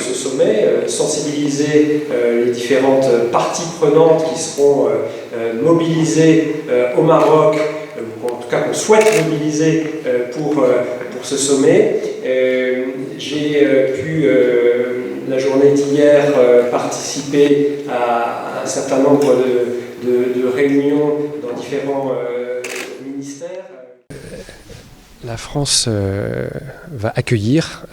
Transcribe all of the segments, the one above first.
ce sommet, sensibiliser les différentes parties prenantes qui seront mobilisées au Maroc, ou en tout cas qu'on souhaite mobiliser pour ce sommet. J'ai pu, la journée d'hier, participer à un certain nombre de réunions dans différents ministères. La France va accueillir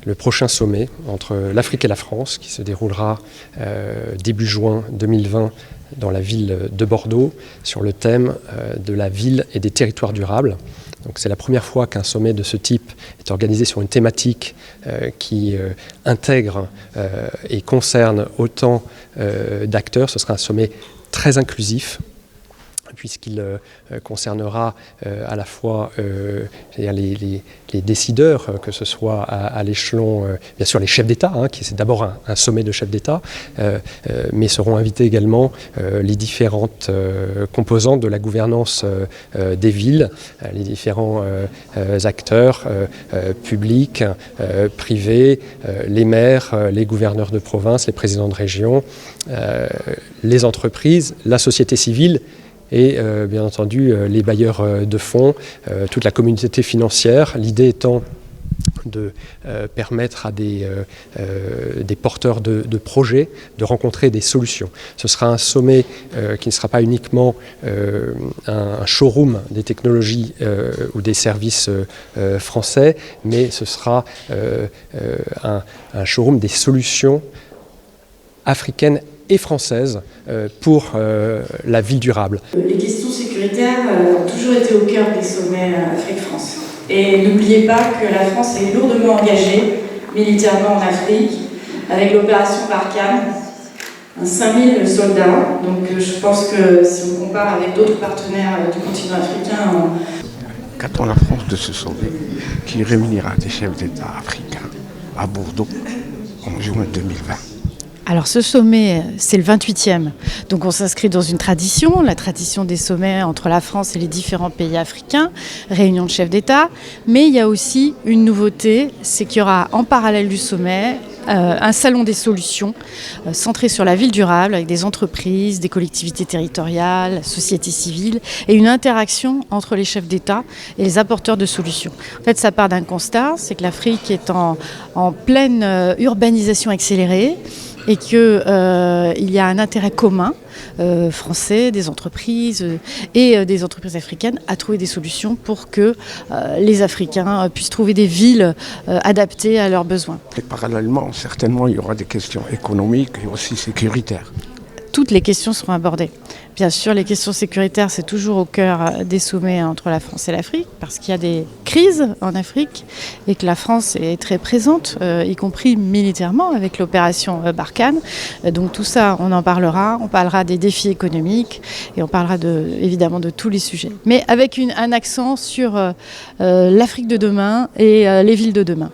le prochain sommet entre l'Afrique et la France qui se déroulera début juin 2020 dans la ville de Bordeaux sur le thème de la ville et des territoires durables. Donc c'est la première fois qu'un sommet de ce type est organisé sur une thématique qui intègre et concerne autant d'acteurs. Ce sera un sommet très inclusif, puisqu'il concernera à la fois les décideurs, que ce soit à l'échelon, bien sûr les chefs d'État, qui c'est d'abord un sommet de chefs d'État, mais seront invités également les différentes composantes de la gouvernance des villes, les différents acteurs publics, privés, les maires, les gouverneurs de province, les présidents de région, les entreprises, la société civile, et bien entendu les bailleurs de fonds, toute la communauté financière, l'idée étant de permettre à des porteurs de projets de rencontrer des solutions. Ce sera un sommet qui ne sera pas uniquement un showroom des technologies ou des services français, mais ce sera un showroom des solutions africaines et française pour la ville durable. Les questions sécuritaires ont toujours été au cœur des sommets Afrique-France. Et n'oubliez pas que la France est lourdement engagée militairement en Afrique avec l'opération Barkhane, 5000 soldats. Donc je pense que si on compare avec d'autres partenaires du continent africain... Qu'attend la France de ce sommet qui réunira des chefs d'État africains à Bordeaux en juin 2020? Alors ce sommet, c'est le 28e, donc on s'inscrit dans une tradition, la tradition des sommets entre la France et les différents pays africains, réunion de chefs d'État, mais il y a aussi une nouveauté, c'est qu'il y aura en parallèle du sommet un salon des solutions centré sur la ville durable avec des entreprises, des collectivités territoriales, la société civile et une interaction entre les chefs d'État et les apporteurs de solutions. En fait, ça part d'un constat, c'est que l'Afrique est en pleine urbanisation accélérée et qu'il y a un intérêt commun français, des entreprises et des entreprises africaines à trouver des solutions pour que les Africains puissent trouver des villes adaptées à leurs besoins. Et parallèlement, certainement, il y aura des questions économiques et aussi sécuritaires. Toutes les questions seront abordées. Bien sûr, les questions sécuritaires, c'est toujours au cœur des sommets entre la France et l'Afrique, parce qu'il y a des crises en Afrique et que la France est très présente, y compris militairement avec l'opération Barkhane. Donc tout ça, on en parlera. On parlera des défis économiques et on parlera évidemment de tous les sujets. Mais avec un accent sur l'Afrique de demain et les villes de demain.